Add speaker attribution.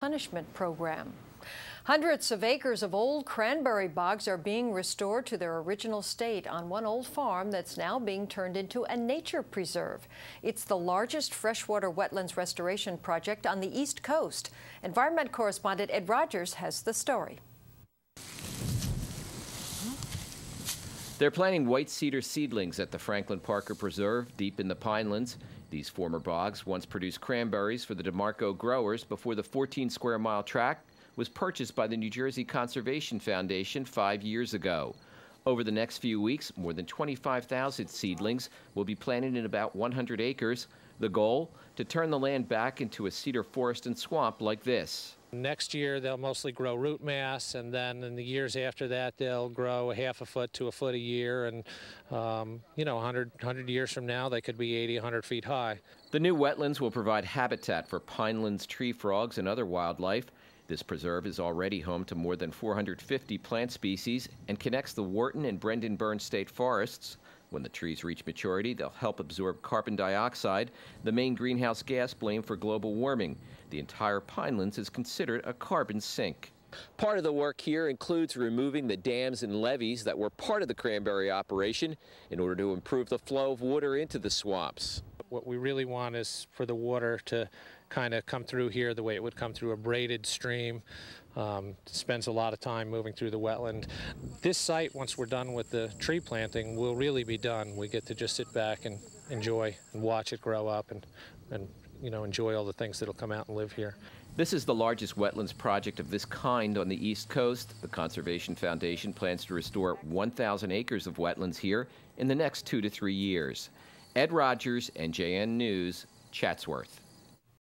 Speaker 1: replenishment program. Hundreds of acres of old cranberry bogs are being restored to their original state on one old farm that's now being turned into a nature preserve. It's the largest freshwater wetlands restoration project on the East Coast. Environment correspondent Ed Rogers has the story.
Speaker 2: They're planting white cedar seedlings at the Franklin Parker Preserve deep in the Pinelands. These former bogs once produced cranberries for the DeMarco growers before the 14-square-mile tract was purchased by the New Jersey Conservation Foundation 5 years ago. Over the next few weeks, more than 25,000 seedlings will be planted in about 100 acres. The goal? To turn the land back into a cedar forest and swamp like this.
Speaker 3: Next year, they'll mostly grow root mass, and then in the years after that, they'll grow a half a foot to a foot a year. And, 100 years from now, they could be 80, 100 feet high.
Speaker 2: The new wetlands will provide habitat for Pinelands tree frogs and other wildlife. This preserve is already home to more than 450 plant species and connects the Wharton and Brendan Burns state forests. When the trees reach maturity, they'll help absorb carbon dioxide, the main greenhouse gas blamed for global warming. The entire Pinelands is considered a carbon sink. Part of the work here includes removing the dams and levees that were part of the cranberry operation in order to improve the flow of water into the swamps.
Speaker 3: What we really want is for the water to kind of come through here the way it would come through a braided stream. Spends a lot of time moving through the wetland. This site, once we're done with the tree planting, will really be done. We get to just sit back and enjoy and watch it grow up and enjoy all the things that'll come out and live here.
Speaker 2: This is the largest wetlands project of this kind on the East Coast. The Conservation Foundation plans to restore 1,000 acres of wetlands here in the next 2 to 3 years. Ed Rogers, NJN News, Chatsworth.